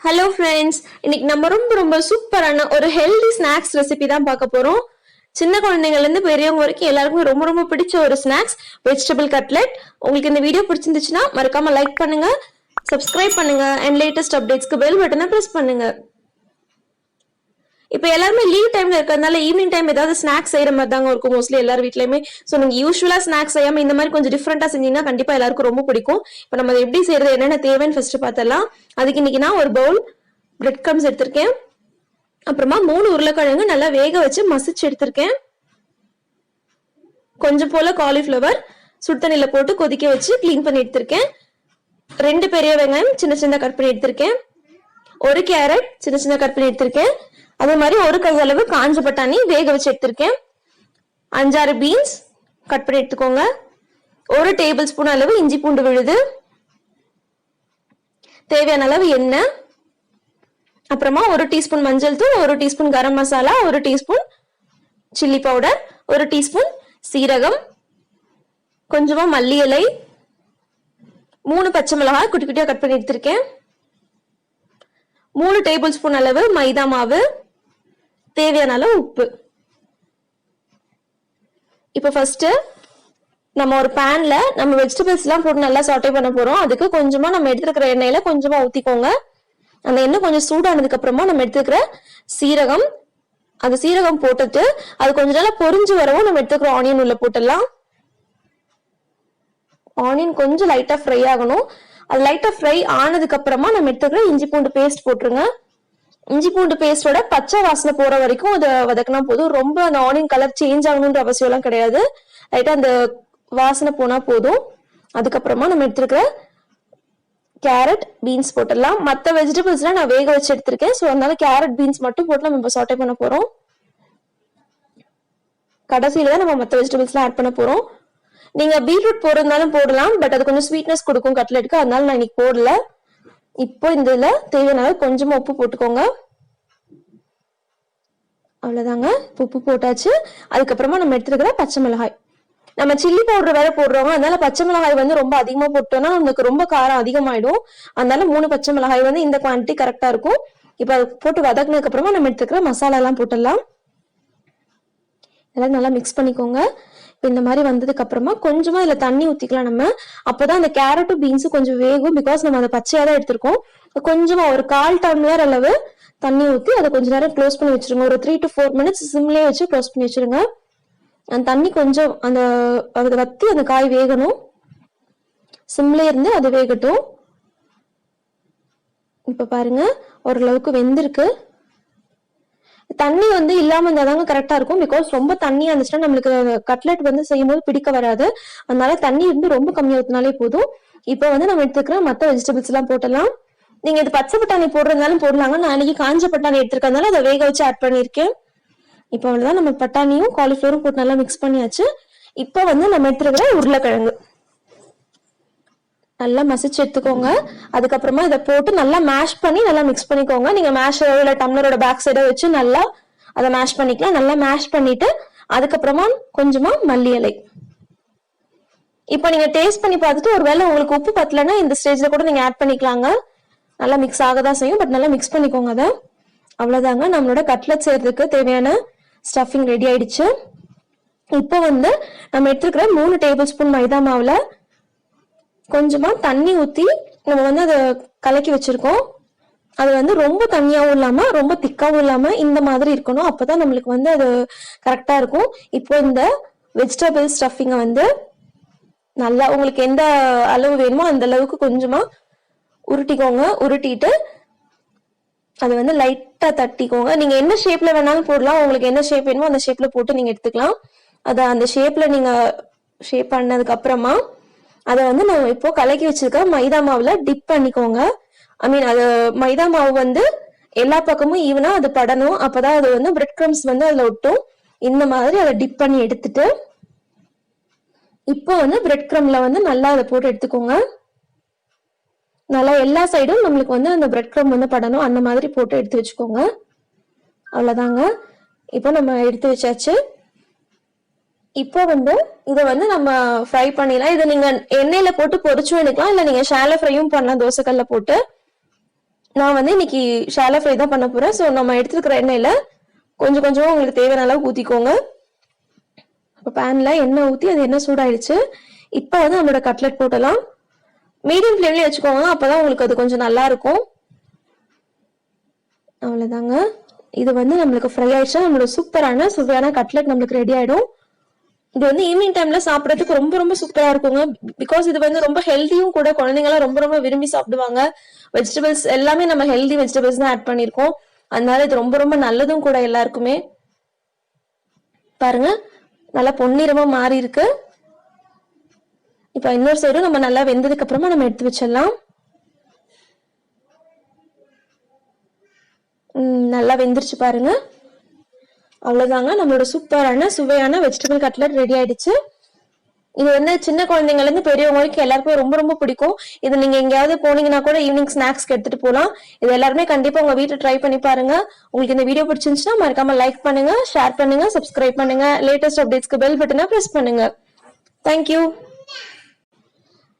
Hello friends, இன்னைக்கு நம்ம ரொம்ப சூப்பரான ஒரு ஹெல்தி ஸ்நாக்ஸ் ரெசிபி தான் பார்க்க போறோம். சின்ன குழந்தைங்கள்ல இருந்து பெரியவங்க வரைக்கும் எல்லாருக்கும் ரொம்ப பிடிச்ச ஒரு ஸ்நாக்ஸ் வெஜிடபிள் கட்லெட். உங்களுக்கு இந்த வீடியோ பிடிச்சிருந்துச்சுன்னா மறக்காம லைக் பண்ணுங்க, சப்ஸ்கிரைப் பண்ணுங்க அண்ட் லேட்டஸ்ட் அப்டேட்ஸ்க்கு பெல் பட்டனை பிரஸ் பண்ணுங்க. இப்போ எல்லாருமே லீவ் டைம்ல இருக்கிறதுனால ஈவினிங் டைம் ஏதாவது ஸ்நாக்ஸ் செய்யற மாதிரி தாங்க இருக்கும் மோஸ்ட்லி எல்லார் வீட்லயுமே. ஸோ நீங்க யூஸ்வலா ஸ்நாக்ஸ் செய்யாம இந்த மாதிரி கொஞ்சம் டிஃப்ரெண்டா செஞ்சீங்கன்னா கண்டிப்பா எல்லாருக்கும் ரொம்ப பிடிக்கும். இப்போ நம்ம எப்படி செய்யறது, என்னென்ன தேவைன்னு ஃபர்ஸ்ட் பார்த்தலாம். அதுக்கு இன்னைக்கு நான் ஒரு பவுல் பிரெட் க்ரம்ஸ் எடுத்திருக்கேன். அப்புறமா 3 உருளைக்கிழங்கு நல்லா வேக வச்சு மசிச்சு எடுத்திருக்கேன். கொஞ்சம் போல காலிஃபிளவர் சுடு தண்ணியில போட்டு கொதிக்க வச்சு கிளீன் பண்ணி எடுத்திருக்கேன். 2 பெரிய வெங்காயம் சின்ன சின்ன கட் பண்ணி எடுத்திருக்கேன். 1 கேரட் சின்ன சின்ன கட் பண்ணி எடுத்திருக்கேன். அதே மாதிரி 1 கையளவு காஞ்ச பட்டாணி வேக வச்சு எடுத்திருக்கேன். 5-6 பீன்ஸ் கட் பண்ணி எடுத்துக்கோங்க. 1 டேபிள் ஸ்பூன் அளவு இஞ்சி பூண்டு விழுது, தேவையான அளவு எண்ணெய், அப்புறமா 1 டீஸ்பூன் மஞ்சள் தூள், 1 teaspoon garam masala, 1 teaspoon chilli powder, 1 teaspoon சீரகம், கொஞ்சமா மல்லி இலை, 3 பச்சை மிளகாய் குட்டி குட்டியா கட் பண்ணி எடுத்திருக்கேன். 3 டேபிள் ஸ்பூன் அளவு மைதா மாவு, தேவையான அளவு உப்பு. இப்போ ஃபர்ஸ்ட் நம்ம ஒரு பேன்ல நம்ம வெஜிடபிள்ஸ் எல்லாம் போட்டு நல்லா சாட்டே பண்ண போறோம். அதுக்கு கொஞ்சமா நம்ம எடுத்துக்கிற எண்ணெயில கொஞ்சமா ஊத்திக்கோங்க. அந்த எண்ணெய் கொஞ்சம் சூடானதுக்கு அப்புறமா நம்ம எடுத்துக்கிற சீரகம், அந்த சீரகம் போட்டுட்டு அது கொஞ்ச நாள் பொரிஞ்சு வரவும் நம்ம எடுத்துக்கிற ஆனியன் உள்ள போட்டுடலாம். ஆனியன் கொஞ்சம் லைட்டா ஃப்ரை ஆகணும். அது லைட்டா ஃப்ரை ஆனதுக்கு அப்புறமா நம்ம எடுத்துக்கிற இஞ்சி பூண்டு பேஸ்ட் போட்டுருங்க. இஞ்சி பூண்டு பேஸ்டோட பச்சை வாசனை போற வரைக்கும் அதை வதக்கினா போதும். ரொம்ப அந்த ஆனியன் கலர் சேஞ்ச் ஆகணுன்ற அவசியம் எல்லாம் கிடையாது. லைட்டா அந்த வாசனை போனா போதும். அதுக்கப்புறமா நம்ம எடுத்துருக்கிற கேரட் பீன்ஸ் போட்டுடலாம். மற்ற வெஜிடபிள்ஸ்லாம் நான் வேக வச்சு எடுத்திருக்கேன். ஸோ அதனால கேரட் பீன்ஸ் மட்டும் போட்டு நம்ம இப்போ சாட்டே பண்ண போறோம். கடைசியில தான் நம்ம மற்ற வெஜிடபிள்ஸ்லாம் ஆட் பண்ண போறோம். நீங்க பீட்ரூட் போடுறதுனாலும் போடலாம், பட் அது கொஞ்சம் ஸ்வீட்னஸ் கொடுக்கும் கட்லெட்டுக்கு, அதனால நான் இன்னைக்கு போடல. இப்போ இந்த இதுல தேவையான கொஞ்சமா உப்பு போட்டுக்கோங்க. அவ்வளவுதாங்க, உப்பு போட்டாச்சு. அதுக்கப்புறமா நம்ம எடுத்துக்கிற பச்சை மிளகாய், நம்ம சில்லி பவுடர் வேற போடுறோம், அதனால பச்சை மிளகாய் ரொம்ப அதிகமா போட்டோம்னா நமக்கு ரொம்ப காரம் அதிகமாயிடும். அதனால 3 பச்சை மிளகாய் இந்த குவான்டிட்டி கரெக்டா இருக்கும். இப்ப அது போட்டு வதக்குனதுக்கு அப்புறமா நம்ம எடுத்துக்கிற மசாலா எல்லாம் போட்டுடலாம். எல்லாம் நல்லா மிக்ஸ் பண்ணிக்கோங்க. இந்த மாதிரி வந்ததுக்கு அப்புறமா கொஞ்சமா இதுல தண்ணி ஊத்திக்கலாம் நம்ம. அப்பதான் அந்த கேரட்டும் பீன்ஸும் கொஞ்சம் வேகும். பிகாஸ் நம்ம அதை பச்சையா தான் எடுத்திருக்கோம். கொஞ்சமா ஒரு 1/4 டம்ளர் அளவு தண்ணி ஊத்தி அதை கொஞ்ச நேரம் க்ளோஸ் பண்ணி வச்சிருங்க. ஒரு 3 to 4 minutes சிம்லயே வச்சு க்ளோஸ் பண்ணி வச்சிருங்க. அந்த தண்ணி கொஞ்சம் அதை வத்தி அந்த காய் வேகணும். சிம்லே இருந்து அது வேகட்டும். இப்ப பாருங்க, ஓரளவுக்கு வெந்திருக்கு. தண்ணி இல்லாம இருந்தாதாங்க கரெக்டா இருக்கும். பிகாஸ் ரொம்ப தண்ணி இருந்துச்சுன்னா நம்மளுக்கு கட்லெட் செய்யும்போது பிடிக்க வராது. அதனால தண்ணி ரொம்ப கம்மியா ஊத்தினாலே போதும். இப்போ நம்ம எடுத்துக்கிற மற்ற வெஜிடபிள்ஸ் எல்லாம் போட்டலாம். நீங்க இது பச்சை பட்டாணி போடுறதுனாலும் போடலாங்க. நான் அன்னைக்கு காஞ்ச பட்டாணி எடுத்திருக்கனால அதை வேக வச்சு ஆட் பண்ணிருக்கேன். இப்போ அவ்வளவுதான், நம்ம பட்டாணியும் காலிஃபிளவரும் போட்டு நல்லா மிக்ஸ் பண்ணியாச்சு. இப்போ நம்ம எடுத்துக்கிற உருளைக்கிழங்கு நல்லா மசிச்சு எடுத்துக்கோங்க. அதுக்கப்புறமா இதை போட்டு நல்லா மேஷ் பண்ணி நல்லா மிக்ஸ் பண்ணிக்கோங்க. நீங்க மேஷரோ இல்ல டம்ளரோட பேக் சைடோ வச்சு நல்லா அதை மேஷ் பண்ணிக்கலாம். நல்லா மேஷ் பண்ணிட்டு அதுக்கப்புறமா கொஞ்சமா மல்லி இலை. இப்போ நீங்க டேஸ்ட் பண்ணி பார்த்துட்டு ஒருவேளை உங்களுக்கு உப்பு பத்தலைன்னா இந்த ஸ்டேஜ்ல கூட நீங்க ஆட் பண்ணிக்கலாங்க. நல்லா மிக்ஸ் ஆகதான் செய்யும், பட் நல்லா மிக்ஸ் பண்ணிக்கோங்க அதை. அவ்வளவுதாங்க, நம்மளோட கட்லெட் செய்யறதுக்கு தேவையான ஸ்டஃபிங் ரெடி ஆயிடுச்சு. இப்போ நம்ம எடுத்துக்கிற 3 டேபிள் ஸ்பூன் மைதா மாவுல கொஞ்சமா தண்ணி ஊத்தி நம்ம அதை கலக்கி வச்சிருக்கோம். அது ரொம்ப தண்ணியாவும் இல்லாம ரொம்ப திக்காவும் இல்லாம இந்த மாதிரி இருக்கணும். அப்பதான் நம்மளுக்கு அது கரெக்டா இருக்கும். இப்போ இந்த வெஜிடபிள் ஸ்டஃபிங்க நல்லா உங்களுக்கு எந்த அளவு வேணுமோ அந்த அளவுக்கு கொஞ்சமா உருட்டிக்கோங்க. உருட்டிட்டு அது லைட்டா தட்டிக்கோங்க. நீங்க என்ன ஷேப்ல வேணாலும் போடலாம். உங்களுக்கு என்ன ஷேப் வேணுமோ அந்த ஷேப்ல போட்டு நீங்க எடுத்துக்கலாம். அதை அந்த ஷேப்ல நீங்க ஷேப் பண்ணதுக்கு அப்புறமா அதை நம்ம இப்போ கலக்கி வச்சிருக்க மைதா மாவுல டிப் பண்ணிக்கோங்க. ஐ மீன் அது மைதா மாவு எல்லா பக்கமும் ஈவனா அது படணும். அப்பதான் அது பிரெட் கிரம்ஸ் அதுல ஒட்டும். இந்த மாதிரி அதை டிப் பண்ணி எடுத்துட்டு இப்போ பிரெட் கிரம்ல நல்லா அதை போட்டு எடுத்துக்கோங்க. நல்லா எல்லா சைடும் நம்மளுக்கு அந்த பிரெட் கிரம் படணும். அந்த மாதிரி போட்டு எடுத்து வச்சுக்கோங்க. அவ்வளவுதாங்க, இப்போ நம்ம எடுத்து வச்சாச்சு. இப்போ இதை நம்ம ஃப்ரை பண்ணிடலாம். இதை நீங்க எண்ணெயில போட்டு பொரிச்சும் எடுக்கலாம், இல்ல நீங்க ஷாலோ ஃப்ரையும் பண்ணலாம் தோசைக்கல்ல போட்டு. நான் வந்து இன்னைக்கு ஷாலோ ஃப்ரை தான் பண்ண போறேன். ஸோ நம்ம எடுத்துருக்கிற எண்ணெயில கொஞ்சம் கொஞ்சமா உங்களுக்கு தேவையான அளவு ஊத்திக்கோங்க. இப்போ பேன்ல எண்ணெய் ஊத்தி அது எண்ணெய் சூடாயிடுச்சு. இப்போ வந்து நம்மளோட கட்லெட் போட்டலாம். மீடியம் ஃப்ளேம்லயே வச்சுக்கோங்க, அப்பதான் உங்களுக்கு அது கொஞ்சம் நல்லா இருக்கும். அவ்வளவுதாங்க. இது வந்து நம்மளுக்கு ஃப்ரை ஆயிடுச்சா நம்மளோட சூப்பரான சுவையான கட்லெட் நம்மளுக்கு ரெடி ஆயிடும். இது வந்து ஈவினிங் டைம்ல சாப்பிடறதுக்கு ரொம்ப ரொம்ப சூப்பரா இருக்குங்க. பிகாஸ் இது வந்து ரொம்ப ஹெல்த்தியும் கூட, குழந்தைங்க எல்லாம் ரொம்ப ரொம்ப விரும்பி சாப்பிடுவாங்க. வெஜிடபிள்ஸ் எல்லாமே நம்ம ஹெல்தி வெஜிடபிள்ஸ் தான் ஆட் பண்ணிருக்கோம். அதனால இது ரொம்ப ரொம்ப நல்லதும் கூட எல்லாருக்குமே. பாருங்க நல்லா பொன்னிறமா மாறி இருக்கு. இப்ப இன்னொரு சைடும் நம்ம நல்லா வெந்ததுக்கு அப்புறமா நம்ம எடுத்து வச்சிடலாம். நல்லா வெந்துருச்சு பாருங்க. அவ்வளவுதாங்க, நம்மளோட சூப்பரான சுவையான வெஜிடபிள் கட்லெட் ரெடி ஆயிடுச்சு. இது வந்து சின்ன குழந்தைங்கள்ல இருந்து பெரியவங்க வரைக்கும் எல்லாருக்குமே ரொம்ப ரொம்ப பிடிக்கும். இது நீங்க எங்கேயாவது போனீங்கன்னா கூட ஈவினிங் ஸ்நாக்ஸ்க்கு எடுத்துட்டு போகலாம். இது எல்லாருமே கண்டிப்பா உங்க வீட்டுல ட்ரை பண்ணி பாருங்க. உங்களுக்கு இந்த வீடியோ பிடிச்சிருந்துச்சுன்னா மறக்காம லைக் பண்ணுங்க, ஷேர் பண்ணுங்க, சப்ஸ்கிரைப் பண்ணுங்க. லேட்டஸ்ட் அப்டேட்ஸ்க்கு பெல் பட்டனை பிரஸ் பண்ணுங்க. தேங்க்யூ.